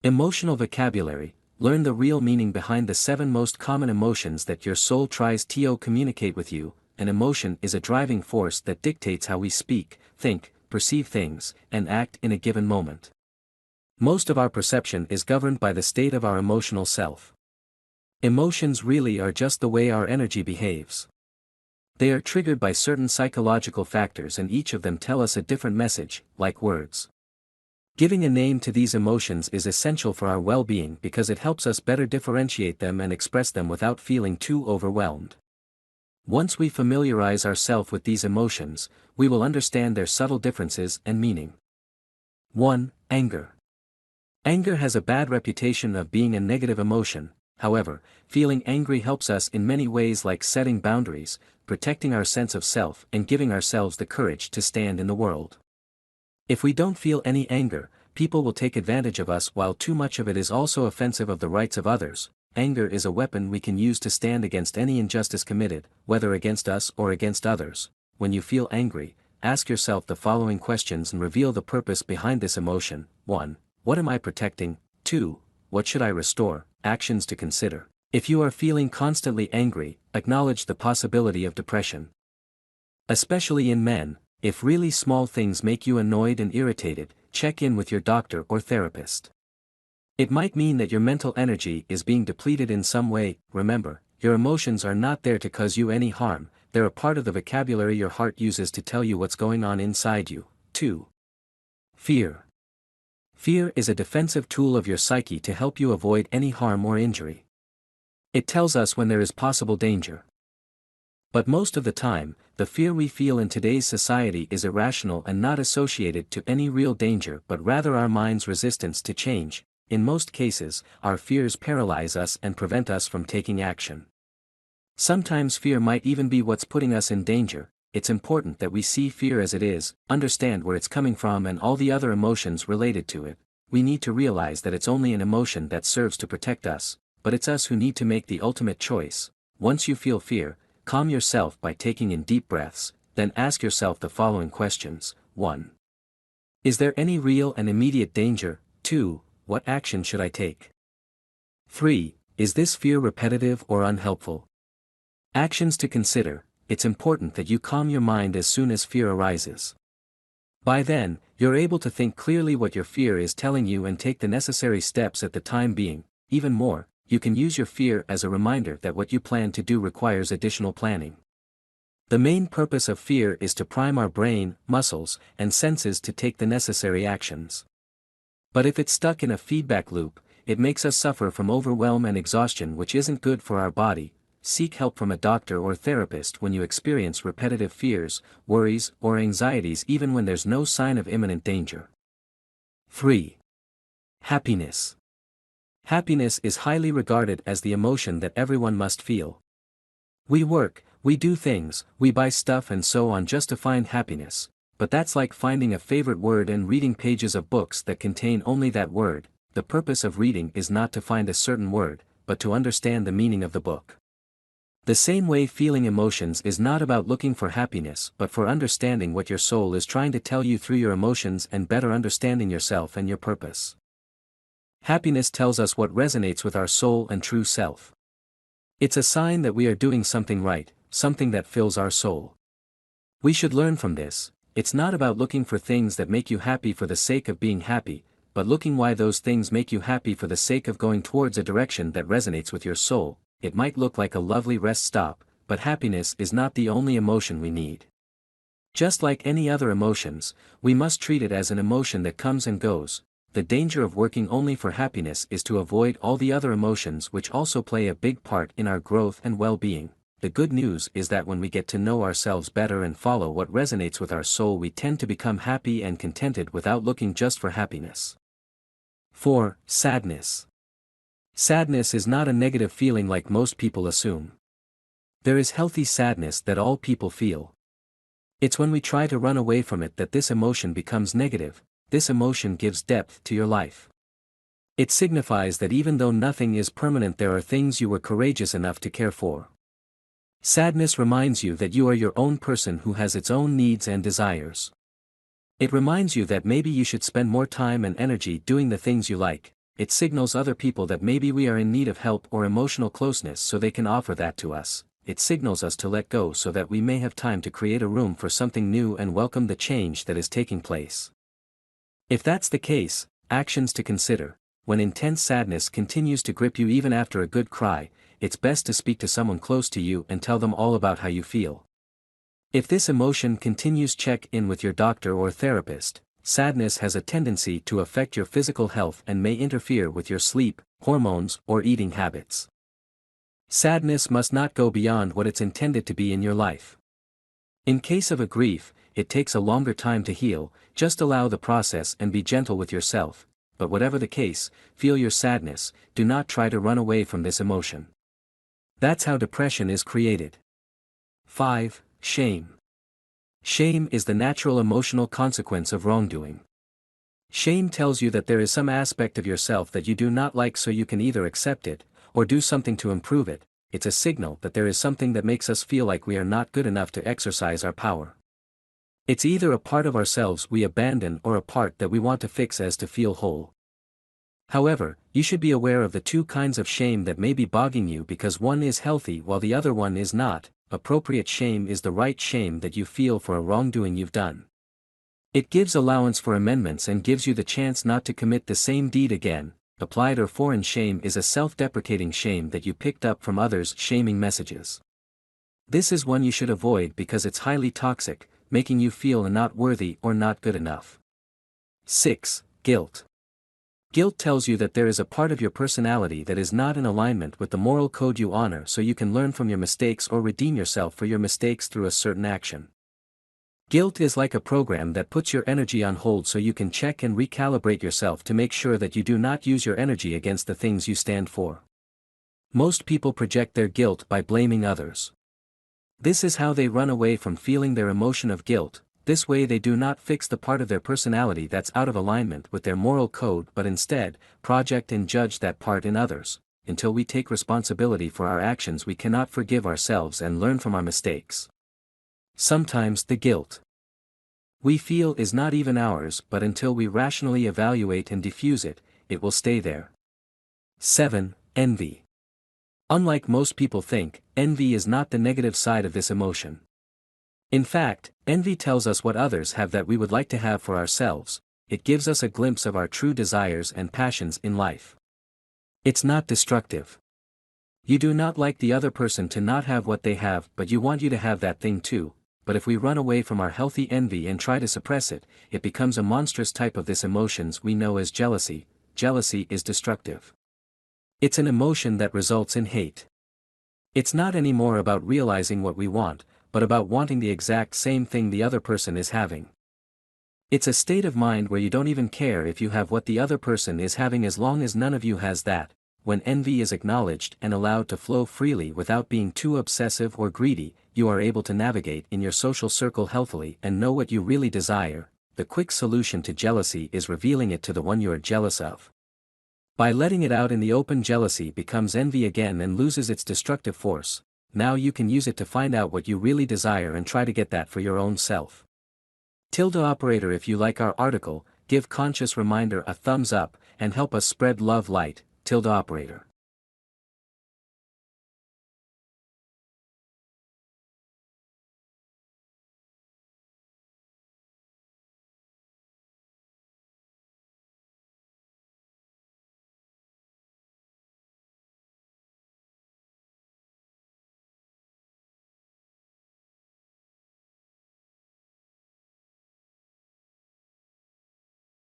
Emotional vocabulary. Learn the real meaning behind the 7 most common emotions that your soul tries to communicate with you. An emotion is a driving force that dictates how we speak, think, perceive things, and act in a given moment. Most of our perception is governed by the state of our emotional self. Emotions really are just the way our energy behaves. They are triggered by certain psychological factors, and each of them tell us a different message, like words. Giving a name to these emotions is essential for our well-being because it helps us better differentiate them and express them without feeling too overwhelmed. Once we familiarize ourselves with these emotions, we will understand their subtle differences and meaning. 1. Anger. Anger has a bad reputation of being a negative emotion. However, feeling angry helps us in many ways, like setting boundaries, protecting our sense of self, and giving ourselves the courage to stand in the world. If we don't feel any anger, people will take advantage of us, while too much of it is also offensive of the rights of others. Anger is a weapon we can use to stand against any injustice committed, whether against us or against others. When you feel angry, ask yourself the following questions and reveal the purpose behind this emotion. 1. What am I protecting? 2. What should I restore? Actions to consider. If you are feeling constantly angry, acknowledge the possibility of depression. Especially in men, if really small things make you annoyed and irritated, check in with your doctor or therapist. It might mean that your mental energy is being depleted in some way. Remember, your emotions are not there to cause you any harm, they're a part of the vocabulary your heart uses to tell you what's going on inside you. 2. Fear. Fear is a defensive tool of your psyche to help you avoid any harm or injury. It tells us when there is possible danger. But most of the time, the fear we feel in today's society is irrational and not associated to any real danger, but rather our mind's resistance to change. In most cases, our fears paralyze us and prevent us from taking action. Sometimes fear might even be what's putting us in danger. It's important that we see fear as it is, understand where it's coming from and all the other emotions related to it. We need to realize that it's only an emotion that serves to protect us, but it's us who need to make the ultimate choice. Once you feel fear, calm yourself by taking in deep breaths, then ask yourself the following questions. 1. Is there any real and immediate danger? 2. What action should I take? 3. Is this fear repetitive or unhelpful? Actions to consider. It's important that you calm your mind as soon as fear arises. By then, you're able to think clearly what your fear is telling you and take the necessary steps at the time being. Even more, you can use your fear as a reminder that what you plan to do requires additional planning. The main purpose of fear is to prime our brain, muscles, and senses to take the necessary actions. But if it's stuck in a feedback loop, it makes us suffer from overwhelm and exhaustion, which isn't good for our body. Seek help from a doctor or therapist when you experience repetitive fears, worries, or anxieties, even when there's no sign of imminent danger. 3. Happiness. Happiness is highly regarded as the emotion that everyone must feel. We work, we do things, we buy stuff and so on just to find happiness, but that's like finding a favorite word and reading pages of books that contain only that word. The purpose of reading is not to find a certain word, but to understand the meaning of the book. The same way feeling emotions is not about looking for happiness, but for understanding what your soul is trying to tell you through your emotions and better understanding yourself and your purpose. Happiness tells us what resonates with our soul and true self. It's a sign that we are doing something right, something that fills our soul. We should learn from this. It's not about looking for things that make you happy for the sake of being happy, but looking why those things make you happy for the sake of going towards a direction that resonates with your soul. It might look like a lovely rest stop, but happiness is not the only emotion we need. Just like any other emotions, we must treat it as an emotion that comes and goes. The danger of working only for happiness is to avoid all the other emotions which also play a big part in our growth and well-being. The good news is that when we get to know ourselves better and follow what resonates with our soul, we tend to become happy and contented without looking just for happiness. 4. Sadness. Sadness is not a negative feeling like most people assume. There is healthy sadness that all people feel. It's when we try to run away from it that this emotion becomes negative. This emotion gives depth to your life. It signifies that even though nothing is permanent, there are things you were courageous enough to care for. Sadness reminds you that you are your own person who has its own needs and desires. It reminds you that maybe you should spend more time and energy doing the things you like. it signals other people that maybe we are in need of help or emotional closeness so they can offer that to us. It signals us to let go so that we may have time to create a room for something new and welcome the change that is taking place. If that's the case, actions to consider. When intense sadness continues to grip you even after a good cry, it's best to speak to someone close to you and tell them all about how you feel. If this emotion continues, check in with your doctor or therapist. Sadness has a tendency to affect your physical health and may interfere with your sleep, hormones, or eating habits. Sadness must not go beyond what it's intended to be in your life. In case of a grief, it takes a longer time to heal, just allow the process and be gentle with yourself, but whatever the case, feel your sadness, do not try to run away from this emotion. That's how depression is created. 5. Shame. Shame is the natural emotional consequence of wrongdoing. Shame tells you that there is some aspect of yourself that you do not like, so you can either accept it, or do something to improve it. It's a signal that there is something that makes us feel like we are not good enough to exercise our power. It's either a part of ourselves we abandon or a part that we want to fix as to feel whole. However, you should be aware of the two kinds of shame that may be bogging you, because one is healthy while the other one is not. Appropriate shame is the right shame that you feel for a wrongdoing you've done. It gives allowance for amendments and gives you the chance not to commit the same deed again. Applied or foreign shame is a self-deprecating shame that you picked up from others' shaming messages. This is one you should avoid because it's highly toxic, making you feel not worthy or not good enough. 6. Guilt. Guilt tells you that there is a part of your personality that is not in alignment with the moral code you honor, so you can learn from your mistakes or redeem yourself for your mistakes through a certain action. Guilt is like a program that puts your energy on hold so you can check and recalibrate yourself to make sure that you do not use your energy against the things you stand for. Most people project their guilt by blaming others. This is how they run away from feeling their emotion of guilt. This way they do not fix the part of their personality that's out of alignment with their moral code, but instead, project and judge that part in others. Until we take responsibility for our actions, we cannot forgive ourselves and learn from our mistakes. Sometimes the guilt we feel is not even ours, but until we rationally evaluate and diffuse it, it will stay there. 7. Envy. Unlike most people think, envy is not the negative side of this emotion. In fact, envy tells us what others have that we would like to have for ourselves. It gives us a glimpse of our true desires and passions in life. It's not destructive. You do not like the other person to not have what they have, but you want you to have that thing too. But if we run away from our healthy envy and try to suppress it, it becomes a monstrous type of this emotions we know as jealousy. Jealousy is destructive. It's an emotion that results in hate. It's not anymore about realizing what we want, but about wanting the exact same thing the other person is having. It's a state of mind where you don't even care if you have what the other person is having as long as none of you has that. When envy is acknowledged and allowed to flow freely without being too obsessive or greedy, you are able to navigate in your social circle healthily and know what you really desire. The quick solution to jealousy is revealing it to the one you are jealous of. By letting it out in the open, jealousy becomes envy again and loses its destructive force. Now you can use it to find out what you really desire and try to get that for your own self. Operator, if you like our article, give Conscious Reminder a thumbs up and help us spread love light. Operator.